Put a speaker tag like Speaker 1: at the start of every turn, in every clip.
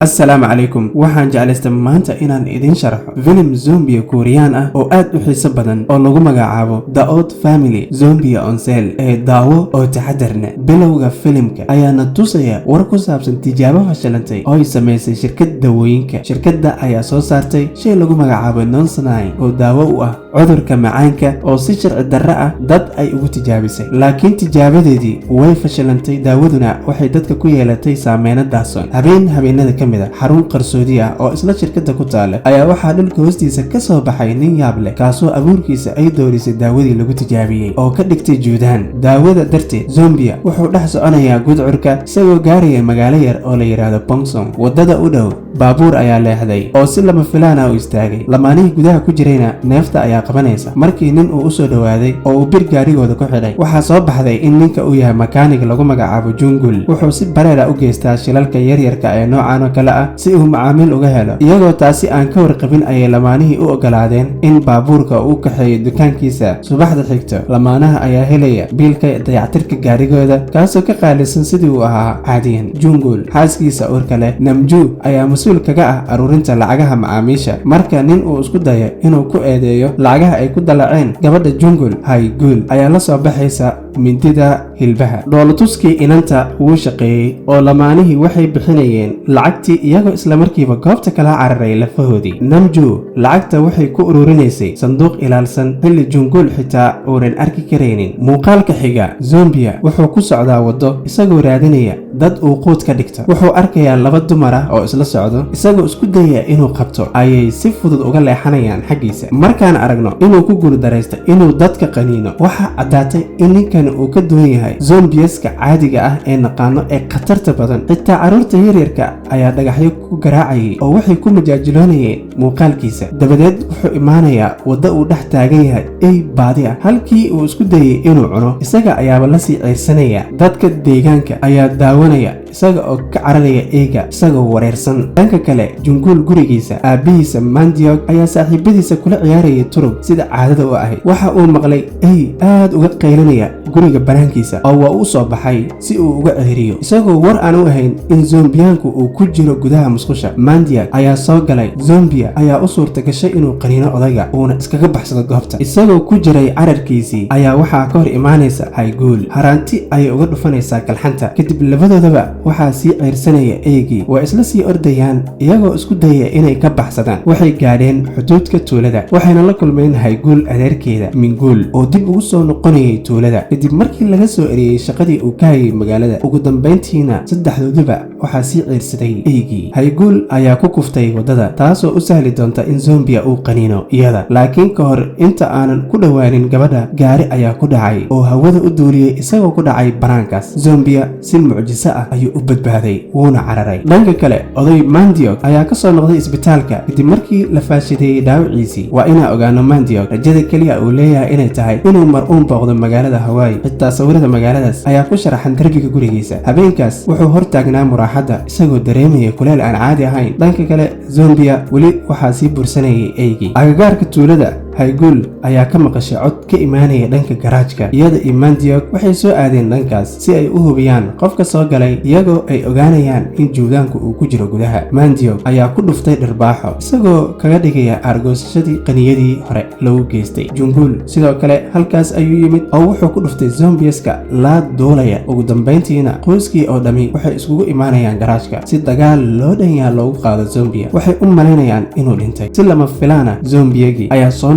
Speaker 1: السلام عليكم waxaan jeclaystay maanta inaan idin sharaxo filim zombie Korean ah oo aad u xiiso badan oo lagu magacaabo The Odd Family Zombie on Sale ee daawo oo taxadarna bilowga filimka ayaana tusaya war ku saabsan tijaabo fashilantay oo ay sameysay shirkad dawooyinka shirkadda ayaa soo saartay shay lagu magacaabo Nonsenine oo daawo u ah cudurka macaanka oo si sharci darro ah dad ay ugu tijaabisay laakiin tijaabadeedii way fashilantay daawaduna waxay dadka ku yeelatay saameyn daason habeenada xarun qarsoodi ah oo isla shirkadda ku taale ayaa waxaa dhulka hoostiisa ka soo baxay nin yaab leh kaasoo abuurkiisa ay doorisay daawadii lagu tijaabiyey oo ka dhigtay juudaan daawada darteed zombia wuxuu dhex soconayaa gudcurka isagoo gaaraya magaalo yar oo la yiraahdo Pongsong wadada u dhow baabuur ayaa leexday oo si lama filaan ah u istaagay lamaanihii gudaha ku jirayna neefta ayaa qabanaysa markii nin uu u soo dhawaaday oo uu bir gaarigooda ku xidhay waxaa soo baxday in ninka uu yahay makaanig lagu magacaabo Jungul wuxuu si bareer ah u geystaa shilalka yaryarka ee noocan si uu macaamiil uga helo iyagoo taasi aan ka warqabin ayay lamaanihii u ogolaadeen in baabuurka uu kaxeeyo dukaankiisa subaxda xigto lamaanaha ayaa helaya biilka dayactirka gaarigooda kaasoo ka qaalisan sidii uu ahaa caadiyan Jungul xaaskiisa uurka leh Namju ayaa mas-uul kaga ah aruurinta lacagaha macaamiisha marka nin uu isku dayo inuu ku eedeeyo lacagaha ay ku dalaceen gabadha Jungul Haigul ayaa la soo baxaysa mindida hilbaha dhoolatuskii inanta wuu shaqeeyey oo lamaanihii waxay bixinayeen lacagtii iyagoo isla markiiba goobta kala cararay lafahoodii Namju lacagta waxay ku ururinaysay sanduuq ilaalsan xilli Jungul xitaa uunan arki karaynin muuqaalka xiga zombia wuxuu ku socdaa wado isagoo raadinaya dad uu quud ka dhigto wuxuu arkayaa laba dumar ah oo isla socdo isagoo isku dayaya inuu qabto ayay si fudud uga leexanayaan xaggiisa markaan aragno inuu ku guuldaraysto inuu dadka qaniino waxaa caddaatay in ninkan uu ka duwan yahay zombieska caadiga ah ee naqaano ee khatarta badan xitaa carruurta yaryarka ayaa dhagaxyo ku garaacayay oo waxay ku majaajiloonayeen muuqaalkiisa dabadeed wuxuu imaanayaa waddo uu dhex taagan yahay ey baadi ah halkii uu isku dayay inuu cuno isaga ayaaba la sii ceyrsanaya dadka deegaanka ayaa daawanaya isaga oo ka cararaya eega isagoo wareersan dhanka kale Jungul gurigiisa aabihiisa Mandiok ayaa saaxiibadiisa kula ciyaarayay turub sida caadada u ahayd waxa uu maqlay ey aad uga qaylinaya guriga banaankiisa oo waa u soo baxay si uu uga ceeriyo isagoo war aan u ahayn in zombiyaanku uu ku jiro gudaha musqusha Mandiok ayaa soo galay zombia ayaa u suurta gashay inuu qaniino odayga uuna iskaga baxsado goobta isagoo ku jiray cararkiisii ayaa waxaa ka hor imaanaysa Haigul haraanti ayay uga dhufanaysaa kalxanta kadib labadoodaba waxaa sii ceyrsanaya eegii waa isla sii ordayaan iyagoo isku dayaya inay ka baxsadaan waxay gaadheen xuduudka tuulada waxayna la kulmeen Haigul adeerkeeda Mingul oo dib ugu soo noqonayay tuulada kadib markii laga soo eriyey shaqadii uu ka hayay magaalada ugu dambeyntiina saddexdooduba waxaa sii ceyrsaday eegii Haigul ayaa ku kuftay wadada taasoo u sahli doonta in zombia uu qaniino iyada laakiin ka hor inta aanan ku dhawaanin gabadha gaari ayaa ku dhacay oo hawada u duuliyey isagoo ku dhacay banaankaas zombia si mucjiso ah ayuu u badbaaday wuuna cararay dhanka kale oday Mandiok ayaa ka soo noqday isbitaalka kadib markii la faashideeyay dhaawiciisii waa inaa ogaano Mandiok rajada kaliya uu leeyahay inay tahay inuu mar uun booqdo magaalada Hawaii xitaa sawirada magaaladaas ayaa ku sharaxan darbiga gurigiisa habeenkaas wuxuu hortaagnaa muraaxadda isagoo dareemaya kuleel aan caadi ahayn dhanka kale zombia weli waxaa sii bursanayay eygii agagaarka tuulada Haigul ayaa ka maqashay cod ka imaanaya dhanka garaajka iyada iyo Mandiok waxay soo aadeen dhankaas si ay u hubiyaan qofka soo galay iyagoo ay ogaanayaan in juudaanku uu ku jiro gudaha Mandiok ayaa ku dhuftay dharbaaxo isagoo kaga dhigaya argoosashadii qaniyadii hore lagu geystay Jungul sidoo kale halkaas ayuu yimid oo wuxuu ku dhuftay zombieska la duulaya ugu dambeyntiina qoyskii oo dhami waxay iskugu imaanayaan garaajka si dagaal loo dhanyaa loogu qaado zombia waxay u malaynayaan inuu dhintay si lama filaana zombiyagii ayaa soo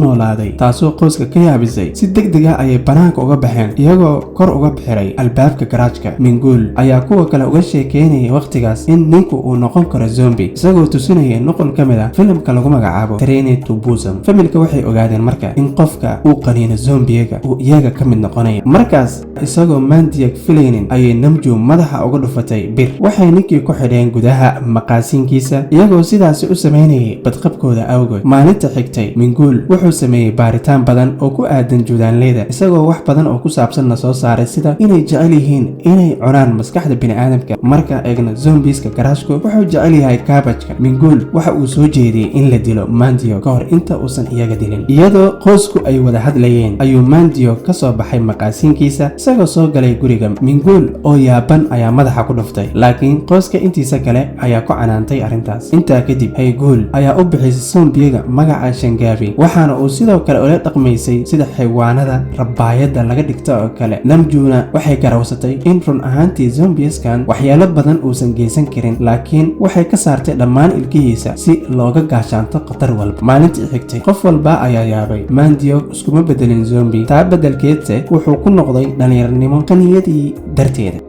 Speaker 1: taasoo qoyska ka yaabisay si degdeg ah ayay banaanka uga baxeen iyagoo kor uga bixiray albaabka garaajka Mingul ayaa kuwa kale uga sheekeynayay waqtigaas in ninku uu noqon karo zombie isagoo tusinaya nuqul ka mid ah filimka lagu magacaabo Train to Busan familka waxay ogaadeen marka in qofka uu qaniino zombiyaga uu iyaga ka mid noqonayo markaas isagoo Mandiok filaynin ayay Namju madaxa uga dhufatay bir waxay ninkii ku xidheen gudaha maqaasiinkiisa iyagoo sidaasi u sameynayay badqabkooda awgood maalinta xigtay Mingul wuxuu sameeyey baaritaan badan oo ku aadan juudaanleyda, isagoo wax badan oo ku saabsanna soo saaray sida inay jecel yihiin inay cunaan maskaxda bini'aadamka. marka eegna zombiska garaashku wuxuu jecel yahay kaabajka. Minguul waxa uu soo jeediyey in la dilo Mandio ka hor inta uusan iyaga dilin. iyadoo qoysku ay wada hadlayeen ayuu Mandio ka soo baxay maqaasiinkiisa isagoo soo galay guriga. Minguul oo yaaban ayaa madaxa ku dhuftay, laakiin qoyska intiisa kale ayaa ku canaantay arrintaas. intaa kadib Hayguul ayaa u bixisay zombiga magaca Shangabi, waxaana uu sidoo kale ula dhaqmaysay sida xayawaanada rabaayada laga dhigto oo kale. Namjoona waxay garawsatay in run ahaantii zombiskan waxyaalo badan uusan geysan karin, laakiin waxay ka saartay dhammaan ilkihiisa si looga gaashaanto khatar walba. maalintii xigtay qof walba ayaa yaabay. Mandio iskuma bedelin zombi, taa beddelkeedse wuxuu ku noqday dhallinyarnimo qaniyadii darteeda.